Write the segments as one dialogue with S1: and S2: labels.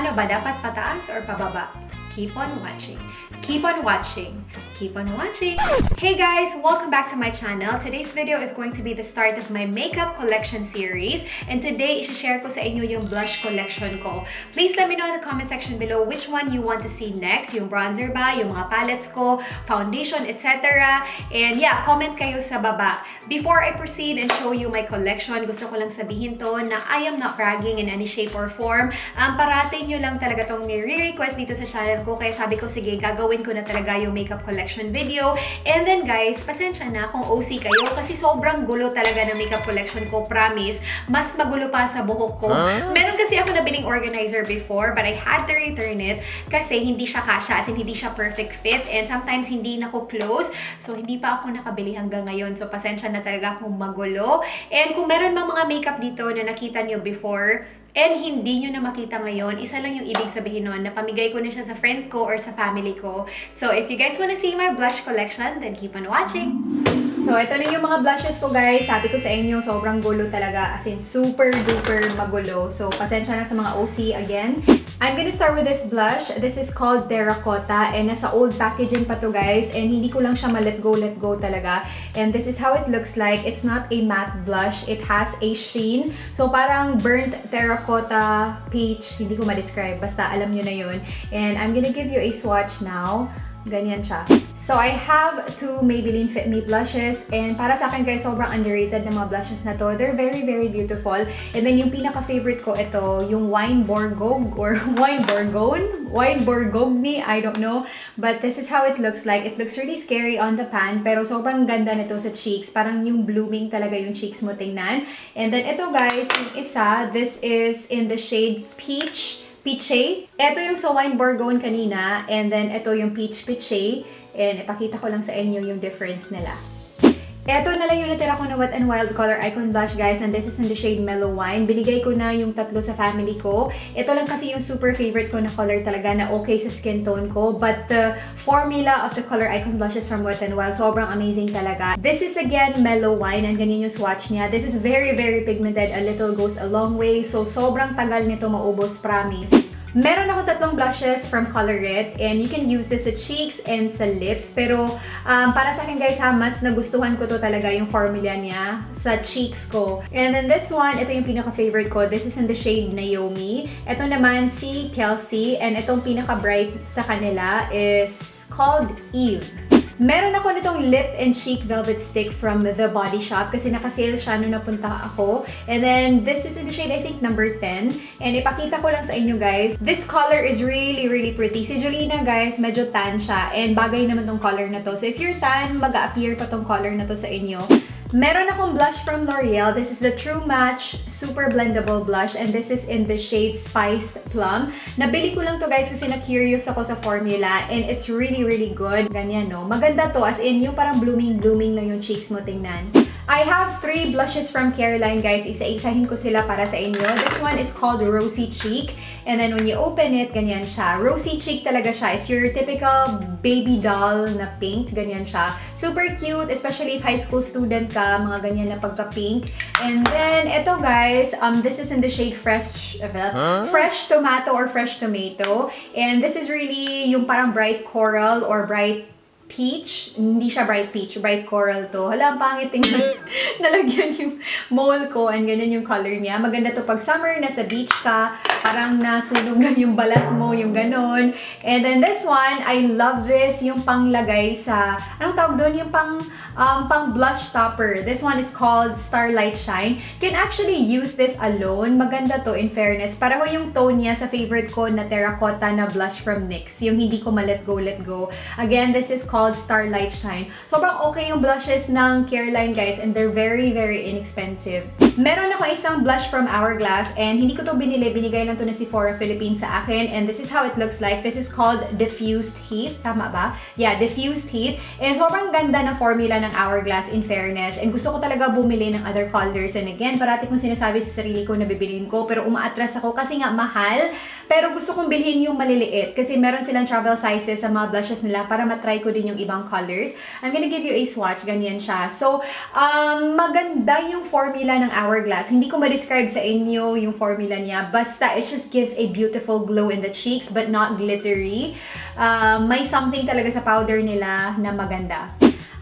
S1: Paano ba dapat pataas or pababa? Keep on watching. Keep on watching. Keep on watching. Hey guys, welcome back to my channel. Today's video is going to be the start of my makeup collection series. And today, i-share ko sa inyo yung blush collection ko. Please let me know in the comment section below which one you want to see next. Yung bronzer ba, yung mga palettes ko, foundation, etc. And yeah, comment kayo sa baba. Before I proceed and show you my collection, gusto ko lang sabihin to na I am not bragging in any shape or form. Parating nyo lang talaga tong nire-request dito sa channel ko. Kaya sabi ko, sige, gagawin ko na talaga yung makeup collection video. And then guys, pasensya na kung OC kayo kasi sobrang gulo talaga ng makeup collection ko. Promise, mas magulo pa sa buhok ko. Meron kasi ako nabiling organizer before but I had to return it kasi hindi siya kasha, as in hindi siya perfect fit and sometimes hindi na ko close. So hindi pa ako nakabili hanggang ngayon. So pasensya na talaga kung magulo. And kung meron mang mga makeup dito na nakita nyo before and hindi nyo na makita ngayon, isa lang yung ibig sabihin nun, na pamigay ko na siya sa friends ko or sa family ko. So, if you guys wanna see my blush collection, then keep on watching! So, ito na yung mga blushes ko, guys. Sabi ko sa inyo, sobrang gulo talaga. As in, super duper magulo. So, pasensya na sa mga OC again. I'm gonna start with this blush. This is called Teracotta. And nasa old packaging pa to, guys. And hindi ko lang siya ma-let go talaga. And this is how it looks like. It's not a matte blush. It has a sheen. So, parang burnt Teracotta peach. Hindi ko ma-describe. Basta alam nyo na yun. And I'm gonna give you a swatch now. Ganyan siya. So, I have two Maybelline Fit Me Blushes. And para sa akin, guys, sobrang underrated na mga blushes na to. They're very, very beautiful. And then, yung pinaka-favorite ko, ito, yung Wine Burgogne or Wine Burgogne, I don't know. But this is how it looks like. It looks really scary on the pan. Pero sobrang ganda nito sa cheeks. Parang yung blooming talaga yung cheeks mo tingnan. And then, ito, guys, yung isa, this is in the shade Peche. Ito yung sa Wine Burgogne kanina, and then ito yung Peche. And ipakita ko lang sa inyo yung difference nila. Ito na lang yung natira ko na Wet n Wild Color Icon Blush, guys, and this is in the shade Mellow Wine. Binigay ko na yung tatlo sa family ko. Ito lang kasi yung super favorite ko na color talaga na okay sa skin tone ko. But the formula of the Color Icon Blushes from Wet n Wild, sobrang amazing talaga. This is again Mellow Wine, and ganyan yung swatch niya. This is very, very pigmented. A little goes a long way. So, sobrang tagal nito maubos, promise. Meron ako tatlong blushes from Colourete and you can use this sa cheeks and sa lips. Pero para sa akin, guys, ha, mas nagustuhan ko to talaga yung formula niya sa cheeks ko. And then this one, ito yung pinaka-favorite ko. This is in the shade Naomi. Ito naman si Kelsey and itong pinaka-bright sa kanila is called Evee. Meron ako nitong lip and cheek velvet stick from The Body Shop kasi naka-sale siya nung napunta ako. And then, this is in the shade, I think, number 10. And ipakita ko lang sa inyo, guys. This color is really, really pretty. Si Julina, guys, medyo tan siya. And bagay naman tong color na to. So, if you're tan, mag-a-appear pa tong color na to sa inyo. Meron akong blush from L'Oreal. This is the True Match Super Blendable Blush. And this is in the shade Spiced Plum. Nabili ko lang to, guys, kasi na-curious ako sa formula. And it's really, really good. Ganyan, no? Maganda to. As in, yung parang blooming lang yung cheeks mo, tingnan. I have 3 blushes from Careline, guys. Isa-isahin ko sila para sa inyo. This one is called Rosy Cheek. And then when you open it, ganyan siya. Rosy Cheek talaga siya. It's your typical baby doll na pink. Ganyan siya. Super cute, especially if high school student ka. Mga ganyan na pagka-pink. And then, ito, guys, this is in the shade Fresh Tomato or Fresh Tomato. And this is really yung parang bright coral or bright peach. Hindi siya bright peach, bright coral to. Hala, ang pangit tingnan. Nalagyan yung mole ko and ganyan yung color niya. Maganda to pag summer, nasa beach ka, parang nasunog lang yung balat mo, yung ganon. And then this one, I love this, yung panglagay sa, anong tawag doon? Yung pang blush topper. This one is called Starlight Shine. You can actually use this alone. Maganda to, in fairness. Pareho yung tone niya sa favorite ko na Teracotta na blush from NYX. Yung hindi ko ma-let go. Again, this is called Starlight Shine. Sobrang okay yung blushes ng Careline, guys, and they're very, very inexpensive. Meron ako isang blush from Hourglass, and hindi ko to binili. Binigay lang to na Sephora Philippines sa akin, and this is how it looks like. This is called Diffused Heat. Tama ba? Yeah, Diffused Heat. And sobrang ganda na formula ng Hourglass in fairness. And gusto ko talaga bumili ng other colors. And again, parati kong sinasabi sa sarili ko na bibiliin ko. Pero umaatras ako kasi nga mahal. Pero gusto kong bilhin yung maliliit. Kasi meron silang travel sizes sa mga blushes nila para matry ko din yung ibang colors. I'm gonna give you a swatch. Ganyan siya. So, maganda yung formula ng Hourglass. Hindi ko ma-describe sa inyo yung formula niya. Basta, it just gives a beautiful glow in the cheeks but not glittery. May something talaga sa powder nila na maganda.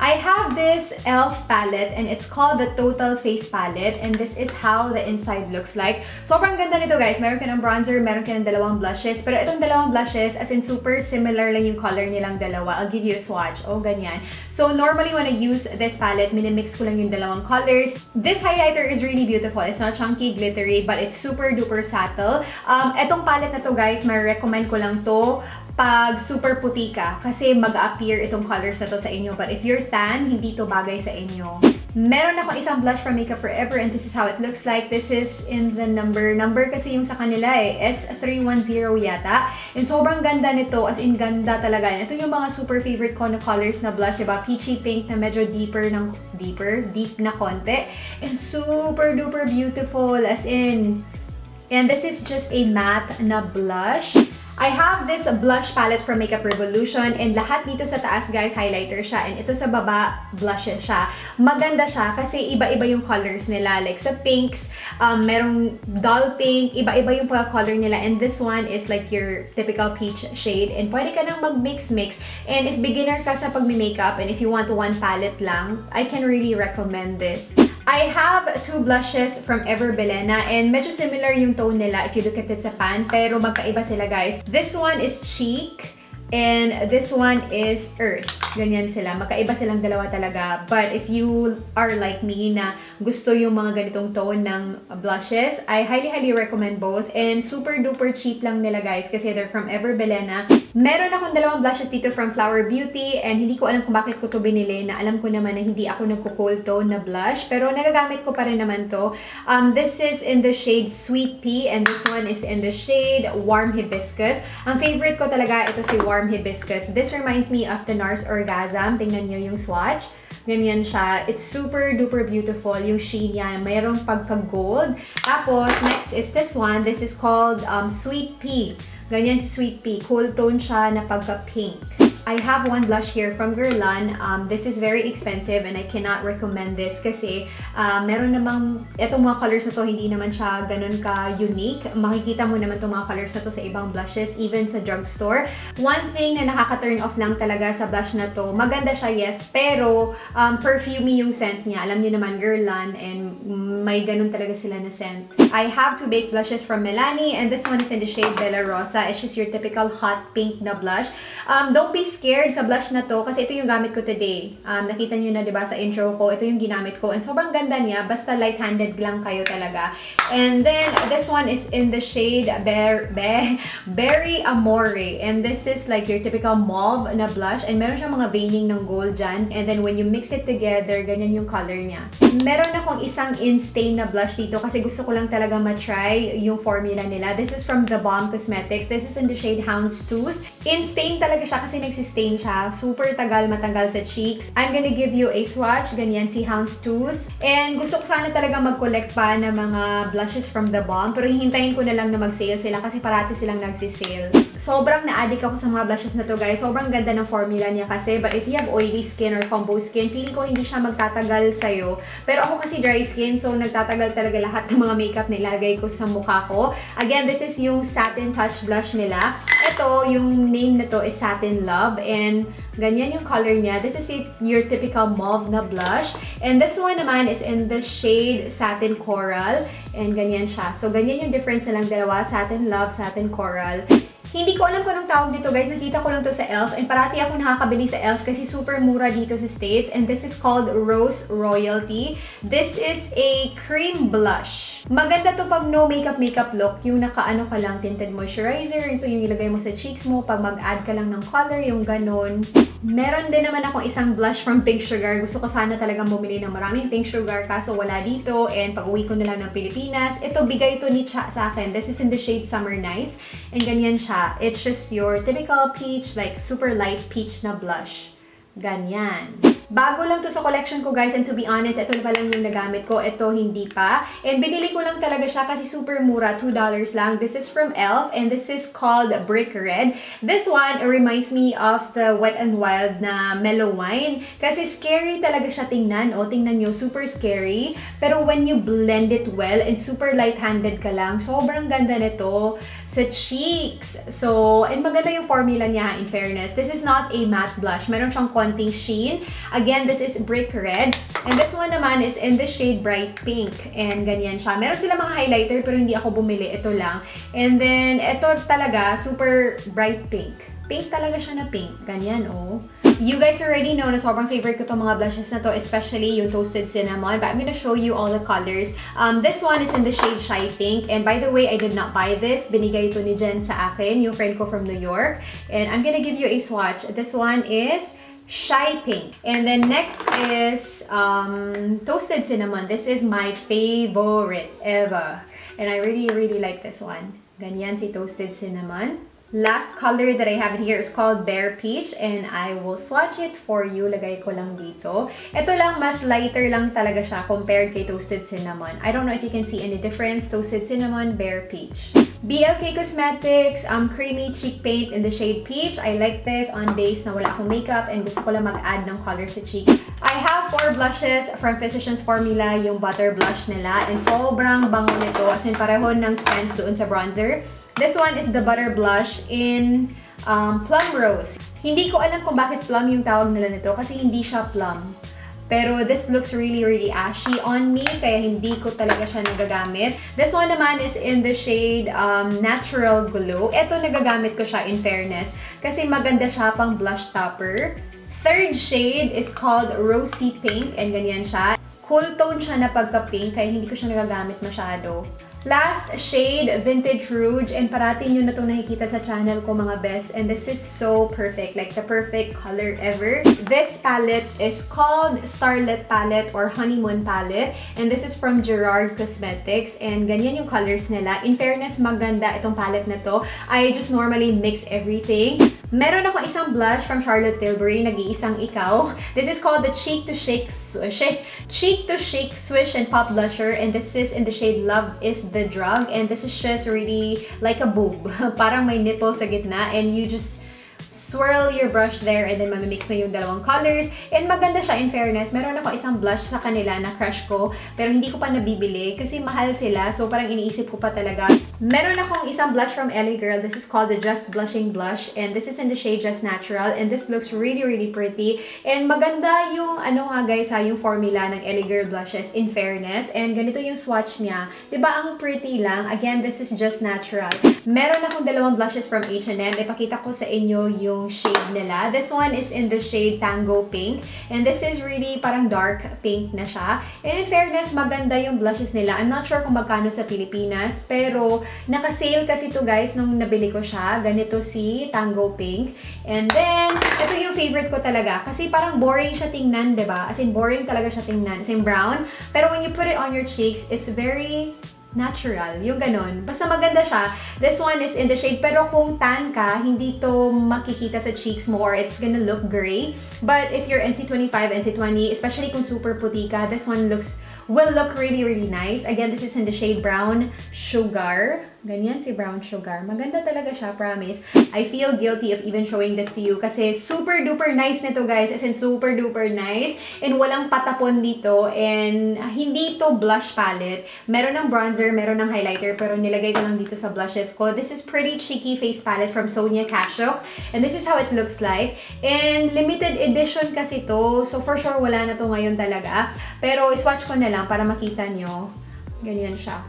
S1: I have this e.l.f. palette and it's called the Total Face Palette and this is how the inside looks like. Sobrang ganda nito guys. Meron ka ng bronzer, meron ka ng dalawang blushes. Pero itong dalawang blushes, as in super similar lang yung color nilang dalawa. I'll give you a swatch. Oh, ganyan. So normally when I use this palette, minimix ko lang yung dalawang colors. This highlighter is really beautiful. It's not chunky, glittery, but it's super duper subtle. Etong palette na to guys, ma-recommend ko lang to pag super puti ka kasi mag-appear itong colors na to sa inyo. But if you're tan, hindi to bagay sa inyo. Meron ako isang blush from Makeup Forever and this is how it looks like. This is in the number kasi yung sa kanila S310 yata. And sobrang ganda nito, as in ganda talaga. Ito yung mga super favorite ko na colors na blush, diba? Peachy pink na medyo deep na konti. And super duper beautiful, as in. And this is just a matte na blush. I have this blush palette from Makeup Revolution and lahat dito sa taas guys, highlighter siya and ito sa baba, blushes siya. Maganda siya kasi iba-iba yung colors nila. Like sa pinks, merong dull pink, iba-iba yung color nila and this one is like your typical peach shade and pwede ka nang mag-mix-mix. And if beginner ka sa pag-makeup and if you want one palette lang, I can really recommend this. I have two blushes from Everbelina and medyo similar yung tone nila if you look at it sa pan, pero magkaiba sila guys. This one is Cheek and this one is Earth. Ganyan sila. Magkaiba silang dalawa talaga. But if you are like me na gusto yung mga ganitong tone ng blushes, I highly recommend both. And super duper cheap lang nila guys kasi they're from Everbelina. Meron akong dalawang blushes dito from Flower Beauty and hindi ko alam kung bakit ko to binili na alam ko naman na hindi ako nagko-cold tone na blush. Pero nagagamit ko pa rin naman to. This is in the shade Sweet Pea and this one is in the shade Warm Hibiscus. Ang favorite ko talaga ito si Warm Hibiscus. This reminds me of the Nars Orgasm. Tingnan nyo yung swatch. Ganyan siya. It's super duper beautiful. Yung sheen niya. Mayroong pagka-gold. Tapos, next is this one. This is called Sweet Pea. Ganyan si Sweet Pea. Cool tone siya na pagka-pink. I have one blush here from Careline. This is very expensive and I cannot recommend this kasi meron namang, etong mga colors na to, hindi naman siya ganun ka-unique. Makikita mo naman itong mga colors na to sa ibang blushes, even sa drugstore. One thing na nakaka-turn off lang talaga sa blush na to, maganda siya, yes, pero perfumey yung scent niya. Alam niyo naman, Careline, and may ganun talaga sila na scent. I have two baked blushes from Melanie and this one is in the shade Bella Rosa. It's just your typical hot pink na blush. Don't be scared sa blush na to kasi ito yung gamit ko today. Nakita nyo na diba sa intro ko, ito yung ginamit ko and sobrang ganda niya, basta light-handed lang kayo talaga. And then this one is in the shade Berry Amore and this is like your typical mauve na blush and meron siyang mga veining ng gold dyan and then when you mix it together, ganyan yung color niya. Meron akong isang in-stain na blush dito kasi gusto ko lang talaga matry yung formula nila. This is from The Balm Cosmetics. This is in the shade Houndstooth. In-stain talaga siya kasi nagsistain siya. Super matanggal sa cheeks. I'm gonna give you a swatch. Ganyan si Houndstooth. And gusto ko sana talaga mag-collect pa ng mga blushes from The Balm. Pero hihintayin ko na lang na mag-sale sila kasi parati silang nagsisale. Sobrang na-addict ako sa mga blushes na to guys. Sobrang ganda ng formula niya kasi. But if you have oily skin or combo skin, feeling ko hindi siya magtatagal sa'yo. Pero ako kasi dry skin, so nagtatagal talaga lahat ng mga makeup nilagay ko sa mukha ko. Again, this is yung Satin Touch blush nila. Ito, yung name na to is Satin Love. And ganyan yung color niya. This is your typical mauve na blush. And this one naman is in the shade Satin Coral. And ganyan siya. So, ganyan yung difference nilang dalawa. Satin Love, Satin Coral. Hindi ko alam kung anong tawag dito guys. Nakita ko lang to sa e.l.f. And parati ako nakakabili sa e.l.f. kasi super mura dito sa States. And this is called Rose Royalty. This is a cream blush. Maganda to pag no makeup look. Yung nakaano ka lang, tinted moisturizer. Ito yung ilagay mo sa cheeks mo. Pag mag-add ka lang ng color, yung ganon. Meron din naman akong isang blush from Pink Sugar. Gusto ko sana talagang bumili ng maraming Pink Sugar kaso wala dito. And pag uwi ko na lang ng Pilipinas, ito bigay to ni Cha sa akin. This is in the shade Summer Nights. And ganyan siya. It's just your typical peach, like super light peach na blush. Ganyan. Bago lang to sa collection ko, guys, and to be honest, ito pa lang yung nagamit ko. Ito, hindi pa. And binili ko lang talaga siya kasi super mura, $2 lang. This is from e.l.f. and this is called Brick Red. This one reminds me of the Wet n Wild na Mellow Wine. Kasi scary talaga siya tingnan. O, tingnan nyo, super scary. Pero when you blend it well and super light-handed ka lang, sobrang ganda nito sa cheeks. So, and maganda yung formula niya, in fairness. This is not a matte blush. Meron siyang konting sheen. Again, this is Brick Red. And this one naman is in the shade Bright Pink. And ganyan siya. Meron sila mga highlighter pero hindi ako bumili. Ito lang. And then, ito talaga, super bright pink. Pink talaga siya na pink. Ganyan, oh. You guys already know na sobrang favorite ko itong mga blushes na to, especially yung Toasted Cinnamon. But I'm gonna show you all the colors. This one is in the shade Shy Pink. And by the way, I did not buy this. Binigay ito ni Jen sa akin, yung friend ko from New York. And I'm gonna give you a swatch. This one is Shy Pink. And then next is Toasted Cinnamon. This is my favorite ever. And I really like this one. Ganyan si Toasted Cinnamon. Last color that I have here is called Bare Peach, and I will swatch it for you. Lagay ko lang dito. Ito lang, mas lighter lang talaga siya compared kay Toasted Cinnamon. I don't know if you can see any difference. Toasted Cinnamon, Bare Peach. BLK Cosmetics Creamy Cheek Paint in the shade Peach. I like this on days na wala akong makeup and gusto ko lang mag-add ng color sa cheeks. I have 4 blushes from Physicians Formula, yung Butter Blush nila. And sobrang bango nito. As in, pareho ng scent doon sa bronzer. This one is the Butter Blush in Plum Rose. Hindi ko alam kung bakit plum yung tawag nila nito kasi hindi siya plum. Pero this looks really ashy on me kaya hindi ko talaga siya nagagamit. This one naman is in the shade Natural Glow. Ito nagagamit ko siya in fairness kasi maganda siya pang blush topper. Third shade is called Rosy Pink and ganyan siya. Cool tone siya na pagka-pink kaya hindi ko siya nagagamit masyado. Last shade, Vintage Rouge. And parati nyo na itong nakikita sa channel ko, mga best. And this is so perfect. Like, the perfect color ever. This palette is called Starlight Palette or Honeymoon Palette. And this is from Gerard Cosmetics. And ganyan yung colors nila. In fairness, maganda itong palette na to. I just normally mix everything. Meron ako isang blush from Charlotte Tilbury, nag-iisang ikaw. This is called the Cheek to Shake Swish and Pop Blusher. And this is in the shade Love is the Drug. And this is just really like a boob. Parang may nipple sa gitna. And you just swirl your brush there and then mamimix na yung dalawang colors. And maganda siya in fairness. Meron ako isang blush sa kanila na crush ko. Pero hindi ko pa nabibili kasi mahal sila. So parang iniisip ko pa talaga. Meron akong isang blush from LA Girl. This is called the Just Blushing Blush. And this is in the shade Just Natural. And this looks really pretty. And maganda yung ano nga guys ha, yung formula ng LA Girl blushes in fairness. And ganito yung swatch niya. Diba ang pretty lang? Again, this is Just Natural. Meron akong dalawang blushes from H&M. Ipakita ko sa inyo yung shade nila. This one is in the shade Tango Pink. And this is really parang dark pink na siya. And in fairness, maganda yung blushes nila. I'm not sure kung magkano sa Pilipinas. Pero, naka-sale kasi to guys nung nabili ko siya. Ganito si Tango Pink. And then, ito yung favorite ko talaga. Kasi parang boring siya tingnan, diba? As in, boring talaga siya tingnan. As in, brown. Pero when you put it on your cheeks, it's very natural. Yung ganon. Basta maganda siya. This one is in the shade. Pero kung tan ka, hindi to makikita sa cheeks mo or it's gonna look gray. But if you're NC25, NC20, especially kung super puti ka, this one will look really nice. Again, this is in the shade Brown Sugar. Ganyan si Brown Sugar. Maganda talaga siya, promise. I feel guilty of even showing this to you kasi super duper nice nito guys. As in super duper nice. And walang patapon dito. And hindi to blush palette. Meron ng bronzer, meron ng highlighter, pero nilagay ko lang dito sa blushes ko. This is Pretty Cheeky Face Palette from Sonia Kashuk. And this is how it looks like. And limited edition kasi to. So for sure, wala na to ngayon talaga. Pero swatch ko na lang para makita nyo. Ganyan siya.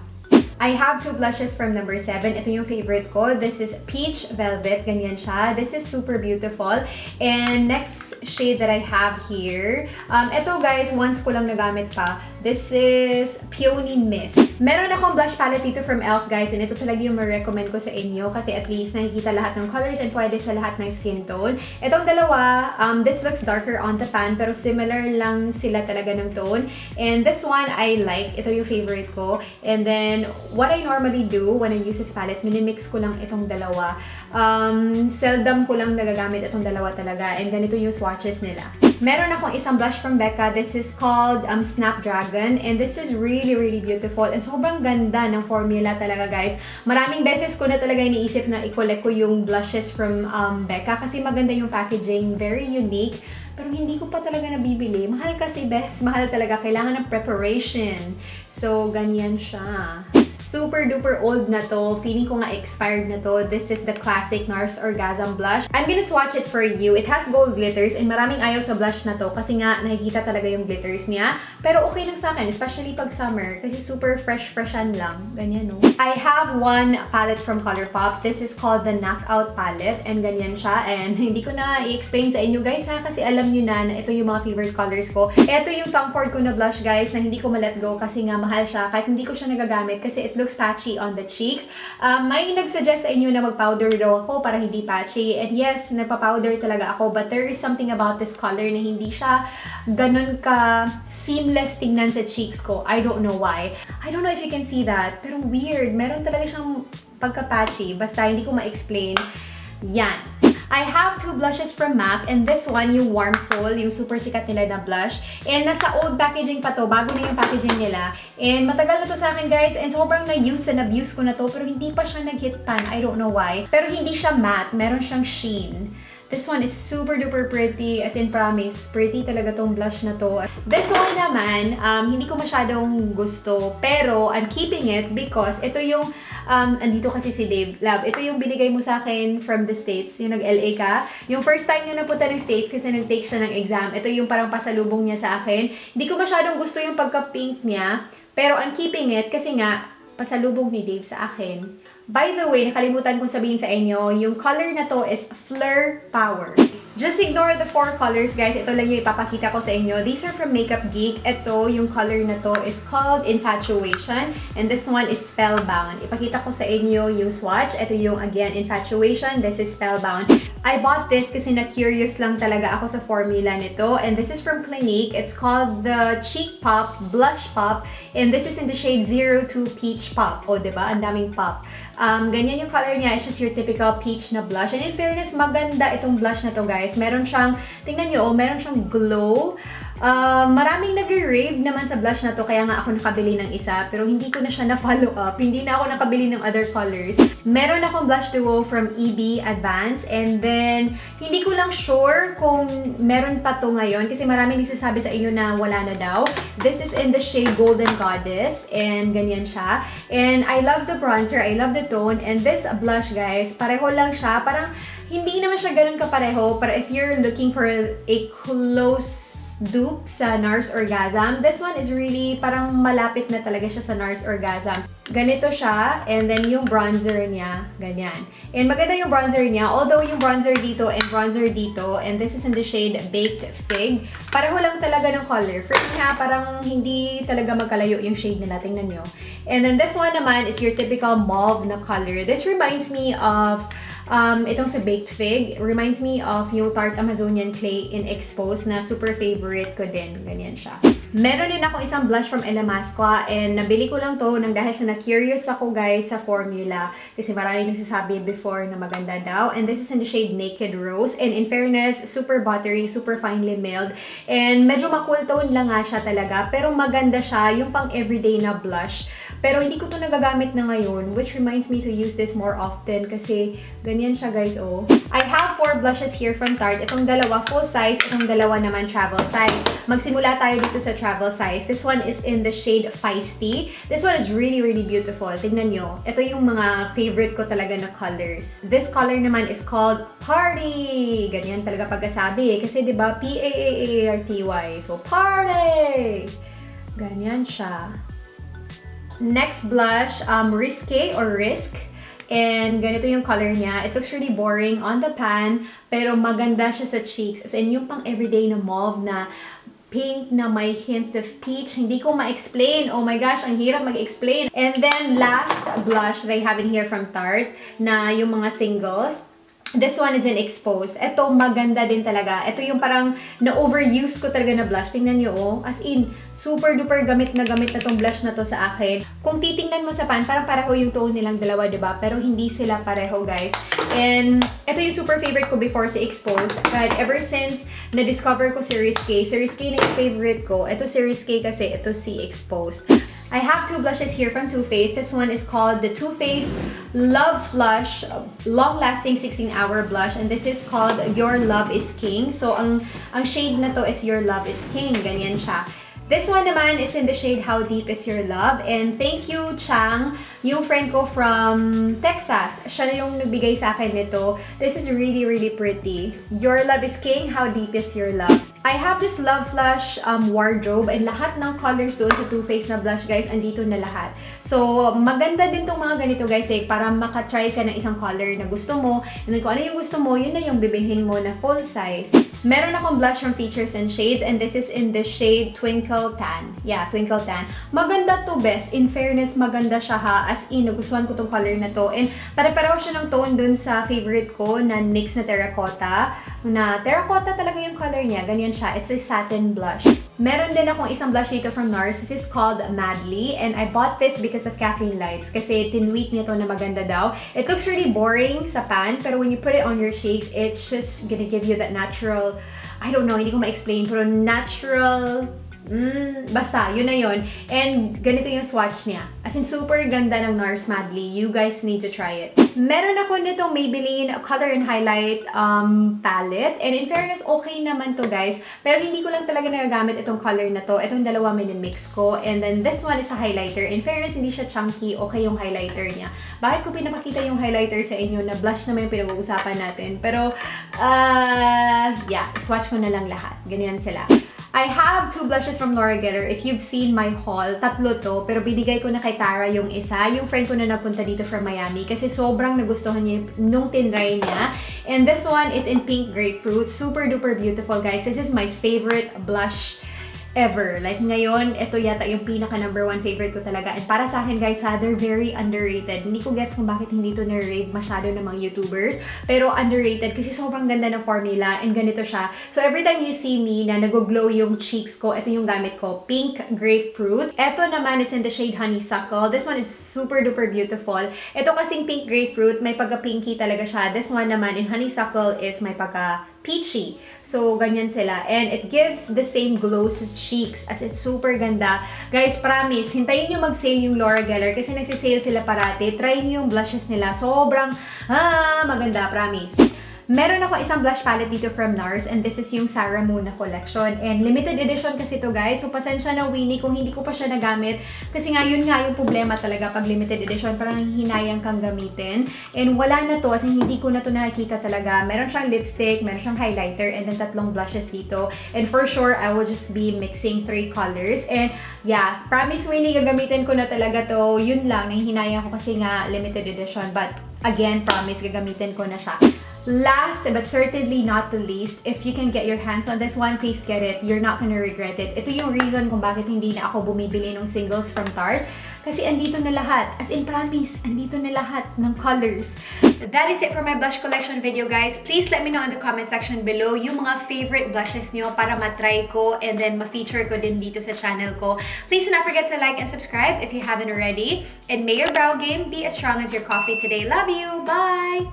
S1: I have 2 blushes from number 7. Ito yung favorite ko. This is Peach Velvet. Ganyan siya. This is super beautiful. And next shade that I have here. Ito guys, once ko lang nagamit pa. This is Peony Mist. Meron akong blush palette dito from e.l.f. guys. And ito talaga yung ma-recommend ko sa inyo. Kasi at least nakikita lahat ng colors and pwede sa lahat ng skin tone. Itong dalawa, this looks darker on the pan. Pero similar lang sila talaga ng tone. And this one, I like. Ito yung favorite ko. And then, what I normally do when I use this palette, minimix ko lang itong dalawa. Seldom ko lang nagagamit itong dalawa talaga. And ganito yung swatches nila. Meron akong isang blush from Becca. This is called Snapdragon. And this is really, really beautiful. And sobrang ganda ng formula talaga, guys. Maraming beses ko na talaga iniisip na i-collect ko yung blushes from Becca kasi maganda yung packaging. Very unique. Pero hindi ko pa talaga nabibili. Mahal kasi, best. Mahal talaga. Kailangan ng preparation. So, ganyan siya. Super duper old na to. Feeling ko nga expired na to. This is the classic Nars Orgasm blush. I'm gonna swatch it for you. It has gold glitters and maraming ayaw sa blush na to kasi nga nakikita talaga yung glitters niya. Pero okay lang sa akin, especially pag summer kasi super fresh-freshan lang. Ganyan, no? I have one palette from Colourpop. This is called the Knockout palette and ganyan siya. And hindi ko na i-explain sa inyo, guys, ha? Kasi alam nyo na ito yung mga favorite colors ko. Ito yung comfort ko na blush, guys, na hindi ko ma-let go kasi nga mahal siya. Kahit hindi ko siya nagagamit kasi it looks patchy on the cheeks. May nagsuggest sa inyo na mag-powder daw ako para hindi patchy. And yes, nagpa-powder talaga ako. But there is something about this color na hindi siya ganun ka seamless tingnan sa cheeks ko. I don't know why. I don't know if you can see that. Pero weird. Meron talaga siyang pagka-patchy. Basta hindi ko ma-explain. Yan. I have two blushes from MAC and this one, yung Warm Soul, yung super sikat nila na blush. And nasa old packaging pa to, bago na yung packaging nila. And matagal na to sa akin, guys, and sobrang na-use and abuse ko na to, pero hindi pa siya nag-hit pan. I don't know why. Pero hindi siya matte, meron siyang sheen. This one is super duper pretty, as in promise, pretty talaga tong blush na to. This one naman, hindi ko masyadong gusto, pero I'm keeping it because ito yung, andito kasi si Dave, love, ito yung binigay mo sa akin from the States, yung nag-LA ka. Yung first time niya napunta ng States kasi nag-take siya ng exam, ito yung parang pasalubong niya sa akin. Hindi ko masyadong gusto yung pagka-pink niya, pero I'm keeping it kasi nga, pasalubong ni Dave sa akin. By the way, nakalimutan kong sabihin sa inyo, yung color na to is Fleur Power. Just ignore the 4 colors, guys. Ito lang yung ipapakita ko sa inyo. These are from Makeup Geek. Ito, yung color na to is called Infatuation. And this one is Spellbound. Ipakita ko sa inyo yung swatch. Ito yung, again, Infatuation. This is Spellbound. I bought this kasi na-curious lang talaga ako sa formula nito. And this is from Clinique. It's called the Cheek Pop Blush Pop. And this is in the shade 02 Peach Pop. O, diba? Ang daming pop. Ganyan yung color niya. It's just your typical peach na blush. And in fairness, maganda itong blush na to, guys. Meron siyang, tingnan nyo, meron siyang glow. Maraming nag-rave naman sa blush na to, kaya nga ako nakabili ng isa, pero hindi ko na siya na-follow up. Hindi na ako nakabili ng other colors. Meron akong blush duo from Evee Advance, and then, hindi ko lang sure kung meron pa to ngayon, kasi maraming nagsasabi sa inyo na wala na daw. This is in the shade Golden Goddess, and ganyan siya. And I love the bronzer, I love the tone, and this blush, guys, pareho lang siya. Parang, hindi naman siya ganun kapareho, pero if you're looking for a close dupe sa Nars Orgasm. This one is really parang malapit na talaga siya sa Nars Orgasm. Ganito siya, and then yung bronzer niya, ganyan. And maganda yung bronzer niya, although yung bronzer dito and bronzer dito, and this is in the shade Baked Fig, pareho lang talaga ng color. For me ha, parang hindi talaga magkalayo yung shade nila, tingnan nyo. And then this one naman is your typical mauve na color. This reminds me of itong sa Baked Fig, reminds me of yung Tarte Amazonian Clay in Expose na super favorite ko din. Ganyan siya. Meron din ako isang blush from Elamasqua and nabili ko lang to nang dahil sa na-curious ako, guys, sa formula. Kasi maraming nagsasabi before na maganda daw. And this is in the shade Naked Rose. And in fairness, super buttery, super finely milled. And medyo ma-cool tone lang nga siya talaga. Pero maganda siya, yung pang everyday na blush. Pero hindi ko to nagagamit na ngayon, which reminds me to use this more often kasi ganyan siya, guys, oh. I have 4 blushes here from Tarte. Itong dalawa full size, itong dalawa naman travel size. Magsimula tayo dito sa travel size. This one is in the shade Feisty. This one is really, really beautiful. Tignan nyo. Ito yung mga favorite ko talaga na colors. This color naman is called Party. Ganyan talaga pagkasabi. Kasi diba, P-A-A-A-R-T-Y. So, Party! Ganyan siya. Next blush, Risque or Risk. And ganito yung color niya. It looks really boring on the pan, pero maganda siya sa cheeks. As in, yung pang everyday na mauve na pink na may hint of peach. Hindi ko ma-explain. Oh my gosh, ang hirap mag-explain. And then, last blush that I have in here from Tarte na yung mga singles. This one is in Exposed. Ito, maganda din talaga. Ito yung parang na-overused ko talaga na blush. Tingnan nyo, oh. As in, super duper gamit na tong blush na to sa akin. Kung titingnan mo sa pan, parang pareho yung tone nilang dalawa, diba? Pero hindi sila pareho, guys. And ito yung super favorite ko before sa Exposed. But ever since na-discover ko Series K na yung favorite ko. Ito Series K kasi, ito si Exposed. I have two blushes here from Too Faced. This one is called the Too Faced Love Flush Long Lasting 16-Hour Blush. And this is called Your Love is King. So, ang shade na to is Your Love is King. Ganyan siya. This one naman is in the shade How Deep Is Your Love. And thank you, Chang, yung friend ko from Texas. Siya yung nagbigay sa akin nito. This is really, really pretty. Your Love is King, How Deep Is Your Love. I have this Love Flush wardrobe and lahat ng colors doon sa Too Faced na blush, guys, andito na lahat. So, maganda din tong mga ganito, guys, eh, para makatry ka ng isang color na gusto mo. And then kung ano yung gusto mo, yun na yung bibilhin mo na full size. Meron akong blush from Features and Shades and this is in the shade Twinkle Tan. Yeah, Twinkle Tan. Maganda to, best. In fairness, maganda siya, ha. As in, nagustuhan ko tong color na to. And pare-pareho siya ng tone dun sa favorite ko na NYX na Teracotta. Teracotta talaga yung color niya. Ganyan siya. It's a satin blush. Meron din akong isang blush dito from Nars. This is called Madly. And I bought this because of Careline lights. Kasi tinweet niya to na maganda daw. It looks really boring sa pan. Pero when you put it on your cheeks, it's just gonna give you that natural, I don't know, hindi ko ma-explain. Pero natural, basta, yun na yun. And ganito yung swatch niya. As in, super ganda ng Nars Madly. You guys need to try it. Meron ako nitong Maybelline Color and Highlight palette. And in fairness, okay naman to, guys. Pero hindi ko lang talaga nagagamit itong color na to. Itong dalawa mini-mix ko. And then this one is a highlighter. In fairness, hindi siya chunky. Okay yung highlighter niya. Bakit ko pinapakita yung highlighter sa inyo na blush naman yung pinag-uusapan natin? Pero, yeah, swatch ko na lang lahat. Ganyan sila. I have two blushes from Laura Geller. If you've seen my haul, tatlo to. Pero binigay ko na kay Tara yung isa. Yung friend ko na nagpunta dito from Miami. Kasi sobrang nagustuhan niya nung tinry niya. And this one is in Pink Grapefruit. Super duper beautiful, guys. This is my favorite blush ever. Like ngayon, ito yata yung pinaka #1 favorite ko talaga. And para sa akin, guys, ha, they're very underrated. Hindi ko gets kung bakit hindi to na-rave masyado ng mga YouTubers. Pero underrated kasi sobrang ganda ng formula and ganito siya. So every time you see me na nag-glow yung cheeks ko, ito yung gamit ko. Pink Grapefruit. Ito naman is in the shade Honeysuckle. This one is super duper beautiful. Ito kasing Pink Grapefruit, may pagka-pinky talaga siya. This one naman in Honeysuckle is may pagka-peachy. So, ganyan sila. And it gives the same glow sa cheeks as it's super ganda. Guys, promise, hintayin nyo mag-sale yung Laura Geller kasi nagsisale sila parati. Try nyo yung blushes nila. Sobrang, maganda, promise. Meron ako isang blush palette dito from Nars and this is yung Sarah Moon na collection. And limited edition kasi to, guys. So, pasensya na, Winnie, kung hindi ko pa siya nagamit. Kasi nga, yun nga yung problema talaga pag limited edition. Parang hinayang kang gamitin. And wala na to, as in, hindi ko na to nakikita talaga. Meron siyang lipstick, meron siyang highlighter, and then 3 blushes dito. And for sure, I will just be mixing 3 colors. And yeah, promise, Winnie, gagamitin ko na talaga to. Yun lang, nahihinayang ko kasi nga limited edition. But again, promise, gagamitin ko na siya. Last but certainly not the least, if you can get your hands on this one, please get it. You're not gonna regret it. Ito yung reason kung bakit hindi na ako bumibili ng singles from Tarte. Kasi andito na lahat. As in, promise, andito na lahat ng colors. That is it for my blush collection video, guys. Please let me know in the comment section below yung mga favorite blushes nyo para matry ko and then ma-feature ko din dito sa channel ko. Please do not forget to like and subscribe if you haven't already. And may your brow game be as strong as your coffee today. Love you! Bye!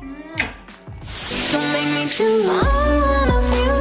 S2: Don't make me too long.